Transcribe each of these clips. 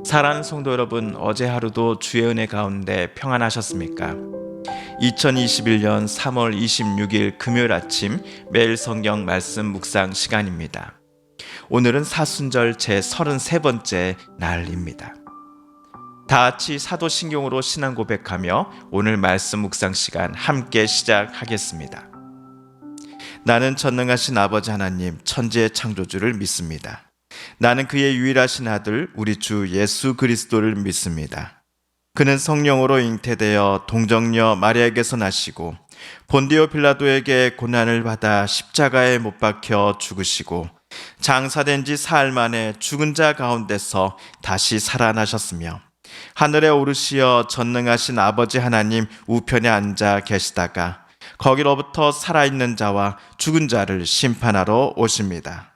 사랑하는 성도 여러분, 어제 하루도 주의 은혜 가운데 평안하셨습니까? 2021년 3월 26일 금요일 아침 매일 성경 말씀 묵상 시간입니다. 오늘은 사순절 제 33번째 날입니다. 다 같이 사도신경으로 신앙 고백하며 오늘 말씀 묵상 시간 함께 시작하겠습니다. 나는 전능하신 아버지 하나님 천지의 창조주를 믿습니다. 나는 그의 유일하신 아들 우리 주 예수 그리스도를 믿습니다. 그는 성령으로 잉태되어 동정녀 마리아에게서 나시고 본디오 빌라도에게 고난을 받아 십자가에 못 박혀 죽으시고 장사된 지 사흘 만에 죽은 자 가운데서 다시 살아나셨으며 하늘에 오르시어 전능하신 아버지 하나님 우편에 앉아 계시다가 거기로부터 살아있는 자와 죽은 자를 심판하러 오십니다.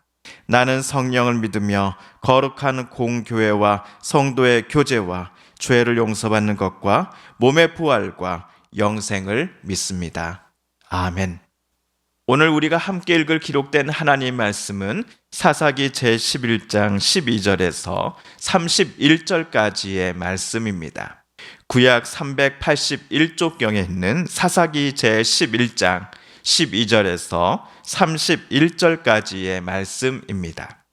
나는 성령을 믿으며 거룩한 공교회와 성도의 교제와 죄를 용서받는 것과 몸의 부활과 영생을 믿습니다. 아멘. 오늘 우리가 함께 읽을 기록된 하나님 말씀은 사사기 제11장 12절에서 31절까지의 말씀입니다. 구약 381쪽경에 있는 사사기 제11장 12절에서 31절까지의 말씀입니다.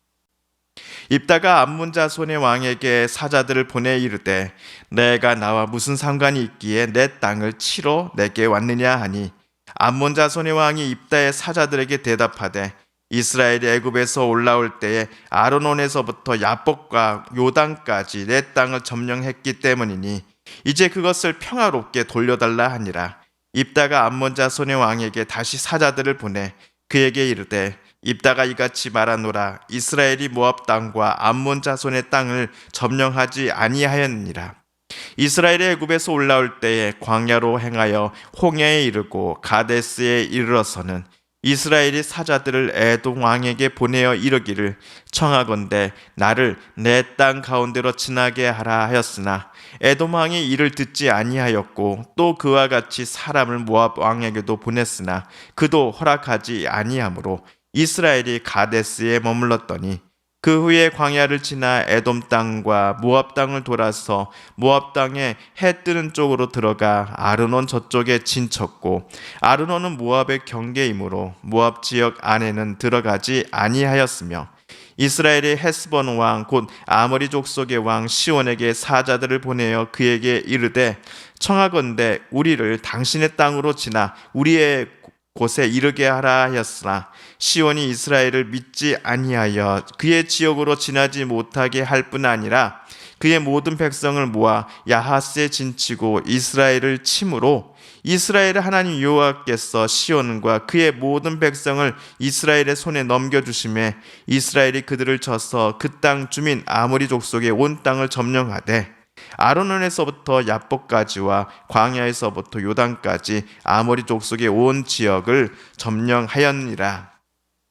입다가 암몬 자손의 왕에게 사자들을 보내 이르되 내가 나와 무슨 상관이 있기에 내 땅을 치러 내게 왔느냐 하니 암몬 자손의 왕이 입다의 사자들에게 대답하되 이스라엘이 애굽에서 올라올 때에 아르논에서부터 야복과 요단까지 내 땅을 점령했기 때문이니 이제 그것을 평화롭게 돌려달라 하니라. 입다가 암몬 자손의 왕에게 다시 사자들을 보내 그에게 이르되 입다가 이같이 말하노라. 이스라엘이 모압 땅과 암몬 자손의 땅을 점령하지 아니하였느니라. 이스라엘이 애굽에서 올라올 때에 광야로 행하여 홍해에 이르고 가데스에 이르러서는 이스라엘이 사자들을 에돔 왕에게 보내어 이르기를 청하건대 나를 내 땅 가운데로 지나게 하라 하였으나 에돔 왕이 이를 듣지 아니하였고 또 그와 같이 사람을 모압 왕에게도 보냈으나 그도 허락하지 아니하므로 이스라엘이 가데스에 머물렀더니 그 후에 광야를 지나 에돔 땅과 모압 땅을 돌아서 모압 땅에 해 뜨는 쪽으로 들어가 아르논 저쪽에 진쳤고 아르논은 모압의 경계이므로 모압 지역 안에는 들어가지 아니하였으며 이스라엘의 헤스본 왕 곧 아모리 족속의 왕 시온에게 사자들을 보내어 그에게 이르되 청하건대 우리를 당신의 땅으로 지나 우리의 곳에 이르게 하라 하였으나 시온이 이스라엘을 믿지 아니하여 그의 지역으로 지나지 못하게 할 뿐 아니라 그의 모든 백성을 모아 야하스에 진치고 이스라엘을 침으로 이스라엘의 하나님 여호와께서 시온과 그의 모든 백성을 이스라엘의 손에 넘겨주심에 이스라엘이 그들을 쳐서 그 땅 주민 아모리 족속의 온 땅을 점령하되 아르논에서부터 야복까지와 광야에서부터 요단까지 아모리 족속의 온 지역을 점령하였느니라.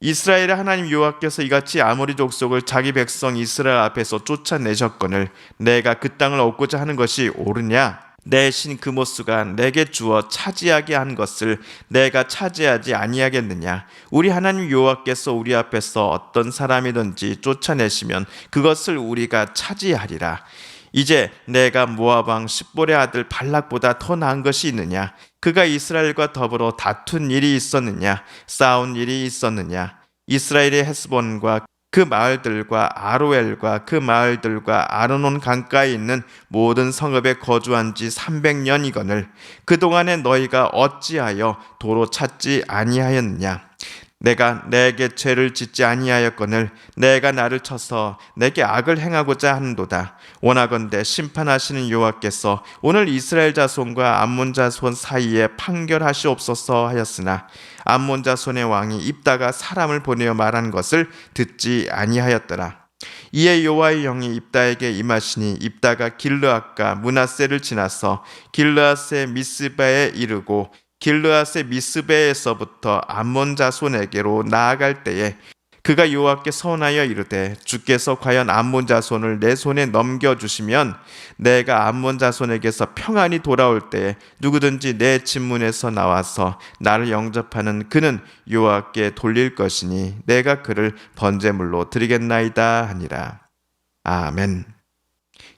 이스라엘의 하나님 여호와께서 이같이 아모리 족속을 자기 백성 이스라엘 앞에서 쫓아내셨거늘 내가 그 땅을 얻고자 하는 것이 옳으냐? 내 신 그모스가 내게 주어 차지하게 한 것을 내가 차지하지 아니하겠느냐? 우리 하나님 여호와께서 우리 앞에서 어떤 사람이든지 쫓아내시면 그것을 우리가 차지하리라. 이제 내가 모압 왕 십볼의 아들 발락보다 더 나은 것이 있느냐? 그가 이스라엘과 더불어 다툰 일이 있었느냐? 싸운 일이 있었느냐? 이스라엘의 헤스본과 그 마을들과 아로엘과 그 마을들과 아르논 강가에 있는 모든 성읍에 거주한 지 300년이거늘 그동안에 너희가 어찌하여 도로 찾지 아니하였느냐? 내가 내게 죄를 짓지 아니하였거늘 내가 나를 쳐서 내게 악을 행하고자 하는도다. 원하건대 심판하시는 여호와께서 오늘 이스라엘 자손과 암몬 자손 사이에 판결하시옵소서 하였으나 암몬 자손의 왕이 입다가 사람을 보내어 말한 것을 듣지 아니하였더라. 이에 여호와의 영이 입다에게 임하시니 입다가 길르앗과 므낫세를 지나서 길르앗의 미스바에 이르고 길르앗의 미스베에서부터 암몬 자손에게로 나아갈 때에 그가 여호와께 서원하여 이르되 주께서 과연 암몬 자손을 내 손에 넘겨주시면 내가 암몬 자손에게서 평안히 돌아올 때에 누구든지 내 진문에서 나와서 나를 영접하는 그는 여호와께 돌릴 것이니 내가 그를 번제물로 드리겠나이다 하니라. 아멘.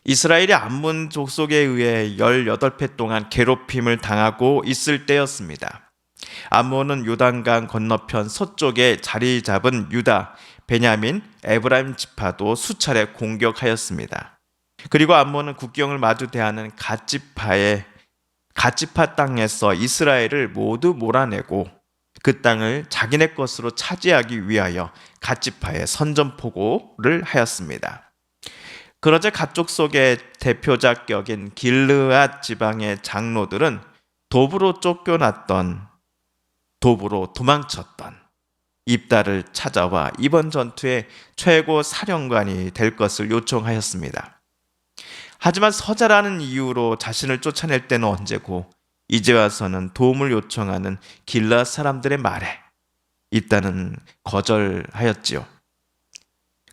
이스라엘이 암몬 족속에 의해 18회 동안 괴롭힘을 당하고 있을 때였습니다. 암몬은 요단강 건너편 서쪽에 자리 잡은 유다, 베냐민, 에브라임 지파도 수차례 공격하였습니다. 그리고 암몬은 국경을 마주 대하는 갓지파 땅에서 이스라엘을 모두 몰아내고 그 땅을 자기네 것으로 차지하기 위하여 갓지파에 선전포고를 하였습니다. 그러자 갓족 속의 대표자격인 길르앗 지방의 장로들은 도부로 도망쳤던 입다를 찾아와 이번 전투의 최고 사령관이 될 것을 요청하였습니다. 하지만 서자라는 이유로 자신을 쫓아낼 때는 언제고 이제 와서는 도움을 요청하는 길르앗 사람들의 말에 입다는 거절하였지요.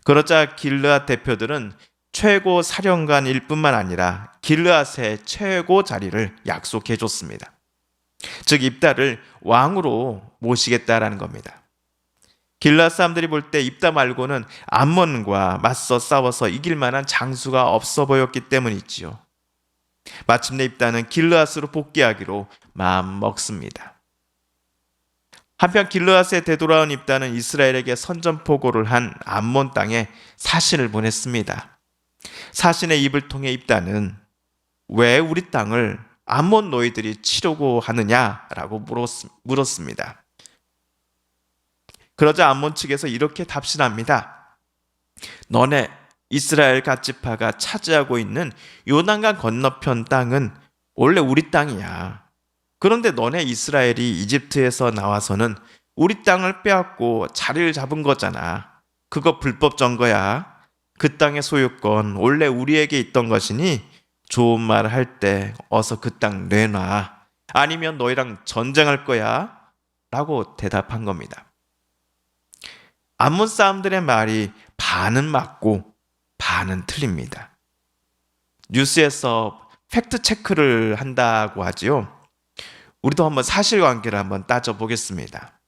그러자 길르앗 대표들은 최고 사령관일 뿐만 아니라 길르앗의 최고 자리를 약속해 줬습니다. 즉 입다를 왕으로 모시겠다라는 겁니다. 길르앗 사람들이 볼 때 입다 말고는 암몬과 맞서 싸워서 이길 만한 장수가 없어 보였기 때문이지요. 마침내 입다는 길르앗으로 복귀하기로 마음 먹습니다. 한편 길르앗에 되돌아온 입다는 이스라엘에게 선전포고를 한 암몬 땅에 사신을 보냈습니다. 사신의 입을 통해 입다는 왜 우리 땅을 암몬 노예들이 치려고 하느냐라고 물었습니다. 그러자 암몬 측에서 이렇게 답신합니다. 너네 이스라엘 갓지파가 차지하고 있는 요단강 건너편 땅은 원래 우리 땅이야. 그런데 너네 이스라엘이 이집트에서 나와서는 우리 땅을 빼앗고 자리를 잡은 거잖아. 그거 불법 점거야. 그 땅의 소유권 원래 우리에게 있던 것이니 좋은 말 할 때 어서 그 땅 내놔. 아니면 너희랑 전쟁할 거야. 라고 대답한 겁니다. 암몬 사람들의 말이 반은 맞고 반은 틀립니다. 뉴스에서 팩트 체크를 한다고 하지요. 우리도 한번 사실관계를 한번 따져보겠습니다.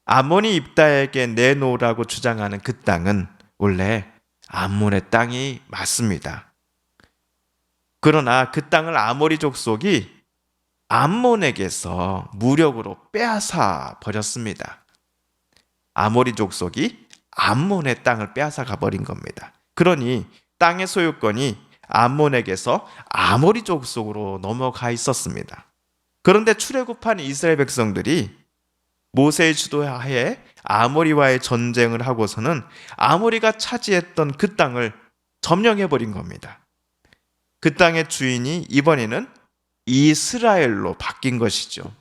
암몬이 입다에게 내놓으라고 주장하는 그 땅은 원래 암몬의 땅이 맞습니다. 그러나 그 땅을 아모리 족속이 암몬에게서 무력으로 빼앗아 버렸습니다. 아모리 족속이 암몬의 땅을 빼앗아 가버린 겁니다. 그러니 땅의 소유권이 암몬에게서 아모리 족속으로 넘어가 있었습니다. 그런데 출애굽한 이스라엘 백성들이 모세의 주도하에 아모리와의 전쟁을 하고서는 아모리가 차지했던 그 땅을 점령해버린 겁니다. 그 땅의 주인이 이번에는 이스라엘로 바뀐 것이죠.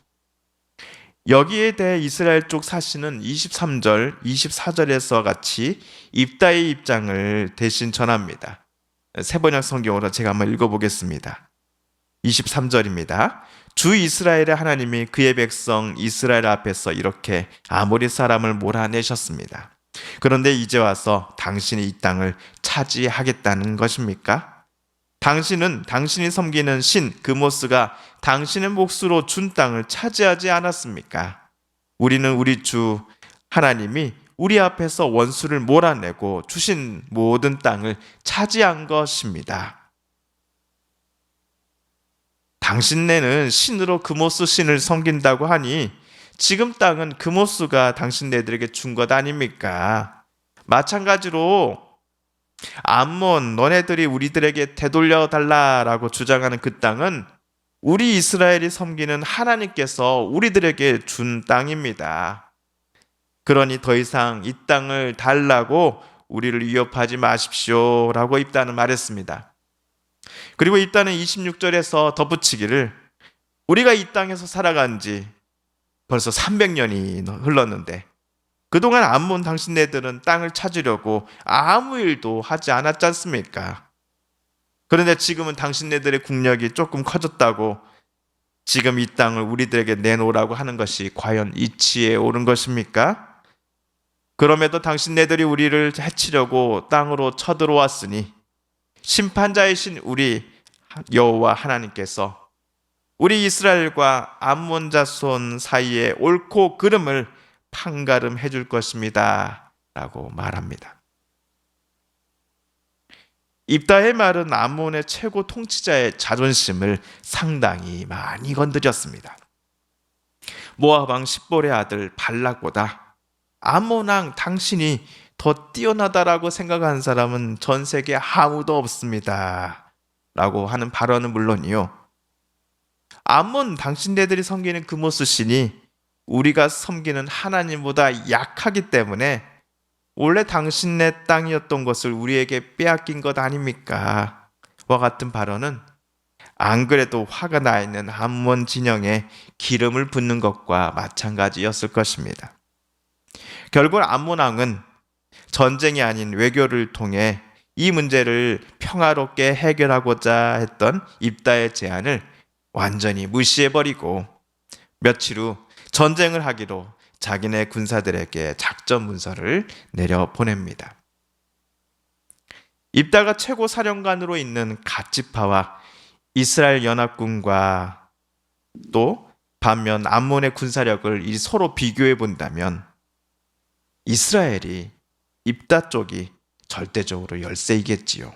여기에 대해 이스라엘 쪽 사신은 23절, 24절에서 같이 입다의 입장을 대신 전합니다. 세번역 성경으로 제가 한번 읽어보겠습니다. 23절입니다. 주 이스라엘의 하나님이 그의 백성 이스라엘 앞에서 이렇게 아모리 사람을 몰아내셨습니다. 그런데 이제 와서 당신이 이 땅을 차지하겠다는 것입니까? 당신은 당신이 섬기는 신 그모스가 당신의 몫으로 준 땅을 차지하지 않았습니까? 우리는 우리 주 하나님이 우리 앞에서 원수를 몰아내고 주신 모든 땅을 차지한 것입니다. 당신네는 신으로 그모스 신을 섬긴다고 하니 지금 땅은 그모스가 당신네들에게 준 것 아닙니까? 마찬가지로 암몬 너네들이 우리들에게 되돌려 달라라고 주장하는 그 땅은 우리 이스라엘이 섬기는 하나님께서 우리들에게 준 땅입니다. 그러니 더 이상 이 땅을 달라고 우리를 위협하지 마십시오 라고 입다는 말했습니다. 그리고 입다는 26절에서 덧붙이기를 우리가 이 땅에서 살아간 지 벌써 300년이 흘렀는데 그동안 암몬 당신네들은 땅을 찾으려고 아무 일도 하지 않았지 않습니까? 그런데 지금은 당신네들의 국력이 조금 커졌다고 지금 이 땅을 우리들에게 내놓으라고 하는 것이 과연 이치에 옳은 것입니까? 그럼에도 당신네들이 우리를 해치려고 땅으로 쳐들어왔으니 심판자이신 우리 여호와 하나님께서 우리 이스라엘과 암몬 자손 사이에 옳고 그름을 판가름 해줄 것입니다 라고 말합니다. 입다의 말은 암몬의 최고 통치자의 자존심을 상당히 많이 건드렸습니다. 모압 왕 십볼의 아들 발락보다 암몬 왕 당신이 더 뛰어나다라고 생각하는 사람은 전 세계에 아무도 없습니다 라고 하는 발언은 물론이요, 암몬 당신네들이 섬기는 그모스 신이 우리가 섬기는 하나님보다 약하기 때문에 원래 당신네 땅이었던 것을 우리에게 빼앗긴 것 아닙니까? 와 같은 발언은 안 그래도 화가 나 있는 암몬 진영에 기름을 붓는 것과 마찬가지였을 것입니다. 결국 암몬 왕은 전쟁이 아닌 외교를 통해 이 문제를 평화롭게 해결하고자 했던 입다의 제안을 완전히 무시해버리고 며칠 후 전쟁을 하기로 자기네 군사들에게 작전 문서를 내려보냅니다. 입다가 최고 사령관으로 있는 갓지파와 이스라엘 연합군과 또 반면 암몬의 군사력을 서로 비교해 본다면 이스라엘이 입다 쪽이 절대적으로 열세이겠지요.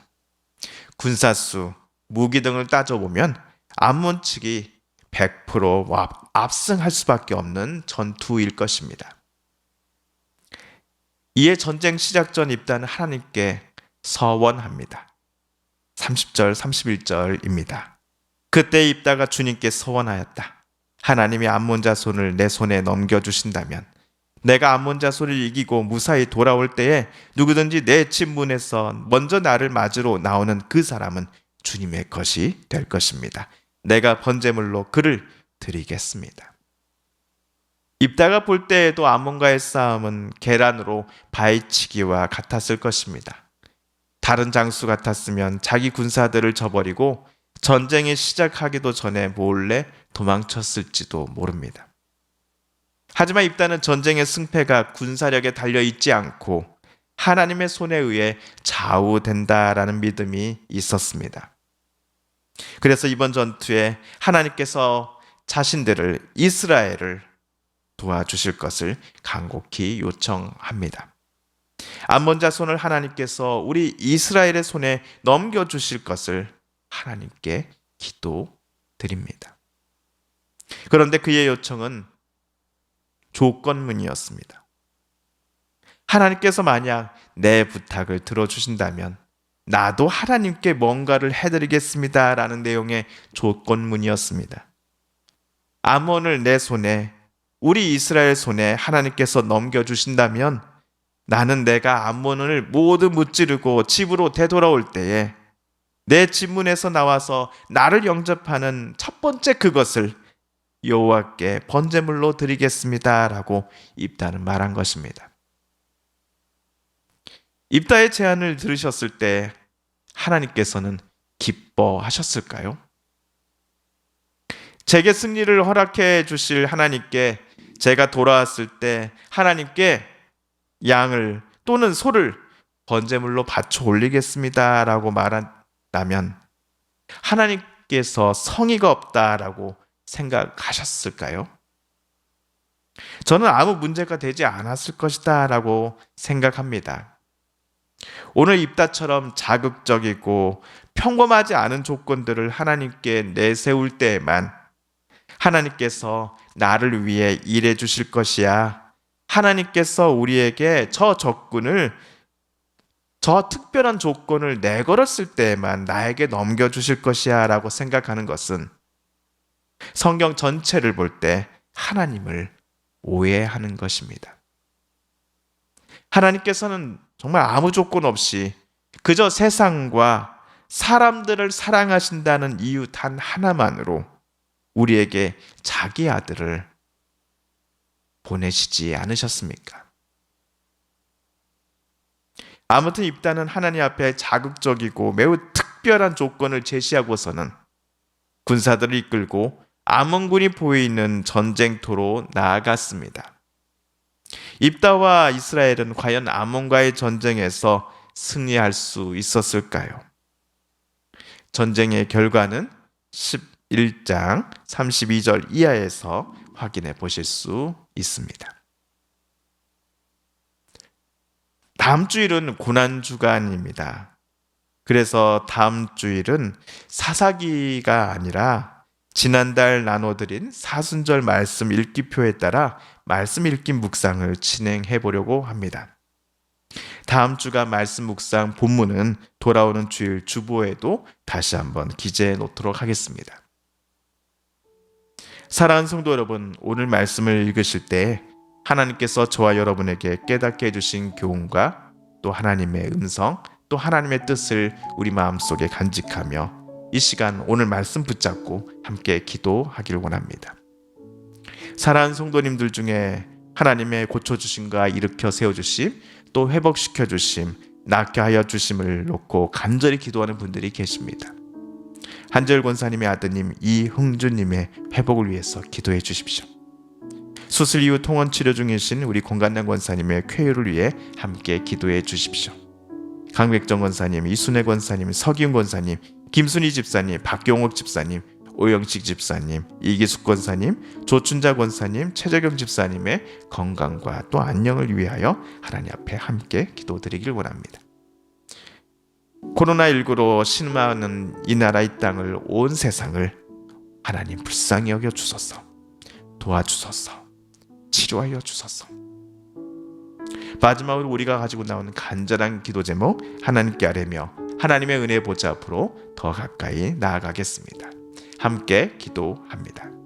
군사수, 무기 등을 따져보면 암몬 측이 100% 압승할 수밖에 없는 전투일 것입니다. 이에 전쟁 시작 전 입다는 하나님께 서원합니다. 30절, 31절입니다. 그때 입다가 주님께 서원하였다. 하나님이 암몬 자손을 내 손에 넘겨주신다면 내가 암몬 자손을 이기고 무사히 돌아올 때에 누구든지 내 집 문에서 먼저 나를 맞으러 나오는 그 사람은 주님의 것이 될 것입니다. 내가 번제물로 그를 드리겠습니다. 입다가 볼 때에도 암몬과의 싸움은 계란으로 바위치기와 같았을 것입니다. 다른 장수 같았으면 자기 군사들을 저버리고 전쟁이 시작하기도 전에 몰래 도망쳤을지도 모릅니다. 하지만 입다는 전쟁의 승패가 군사력에 달려있지 않고 하나님의 손에 의해 좌우된다라는 믿음이 있었습니다. 그래서 이번 전투에 하나님께서 자신들을, 이스라엘을 도와주실 것을 간곡히 요청합니다. 암몬 자손을 하나님께서 우리 이스라엘의 손에 넘겨주실 것을 하나님께 기도드립니다. 그런데 그의 요청은 조건문이었습니다. 하나님께서 만약 내 부탁을 들어주신다면 나도 하나님께 뭔가를 해드리겠습니다 라는 내용의 조건문이었습니다. 암몬을 내 손에, 우리 이스라엘 손에 하나님께서 넘겨주신다면 나는 내가 암몬을 모두 무찌르고 집으로 되돌아올 때에 내 집문에서 나와서 나를 영접하는 첫 번째 그것을 여호와께 번제물로 드리겠습니다 라고 입다는 말한 것입니다. 입다의 제안을 들으셨을 때 하나님께서는 기뻐하셨을까요? 제게 승리를 허락해 주실 하나님께 제가 돌아왔을 때 하나님께 양을 또는 소를 번제물로 바쳐 올리겠습니다 라고 말한다면 하나님께서 성의가 없다라고 생각하셨을까요? 저는 아무 문제가 되지 않았을 것이다 라고 생각합니다. 오늘 입다처럼 자극적이고 평범하지 않은 조건들을 하나님께 내세울 때에만 하나님께서 나를 위해 일해 주실 것이야, 하나님께서 우리에게 저 특별한 조건을 내걸었을 때에만 나에게 넘겨주실 것이야 라고 생각하는 것은 성경 전체를 볼 때 하나님을 오해하는 것입니다. 하나님께서는 정말 아무 조건 없이 그저 세상과 사람들을 사랑하신다는 이유 단 하나만으로 우리에게 자기 아들을 보내시지 않으셨습니까? 아무튼 입다는 하나님 앞에 자극적이고 매우 특별한 조건을 제시하고서는 군사들을 이끌고 암몬군이 보이는 전쟁터로 나아갔습니다. 입다와 이스라엘은 과연 암몬과의 전쟁에서 승리할 수 있었을까요? 전쟁의 결과는 11장 32절 이하에서 확인해 보실 수 있습니다. 다음 주일은 고난주간입니다. 그래서 다음 주일은 사사기가 아니라 지난달 나눠드린 사순절 말씀 읽기표에 따라 말씀 읽기 묵상을 진행해 보려고 합니다. 다음 주가 말씀 묵상 본문은 돌아오는 주일 주보에도 다시 한번 기재해 놓도록 하겠습니다. 사랑하는 성도 여러분, 오늘 말씀을 읽으실 때 하나님께서 저와 여러분에게 깨닫게 해주신 교훈과 또 하나님의 음성, 또 하나님의 뜻을 우리 마음속에 간직하며 이 시간 오늘 말씀 붙잡고 함께 기도하길 원합니다. 사랑하는 성도님들 중에 하나님의 고쳐주심과 일으켜 세워주심, 또 회복시켜 주심, 낫게 하여 주심을 놓고 간절히 기도하는 분들이 계십니다. 한절 권사님의 아드님 이흥주님의 회복을 위해서 기도해 주십시오. 수술 이후 통원 치료 중이신 우리 공간남 권사님의 쾌유를 위해 함께 기도해 주십시오. 강백정 권사님, 이순애 권사님, 서기훈 권사님, 김순희 집사님, 박경옥 집사님, 오영식 집사님, 이기숙 권사님, 조춘자 권사님, 최재경 집사님의 건강과 또 안녕을 위하여 하나님 앞에 함께 기도드리길 원합니다. 코로나19로 신음하는 이 나라 이 땅을, 온 세상을 하나님 불쌍히 여겨 주소서, 도와주소서, 치료하여 주소서. 마지막으로 우리가 가지고 나오는 간절한 기도 제목 하나님께 아뢰며 하나님의 은혜 보좌 앞으로 더 가까이 나아가겠습니다. 함께 기도합니다.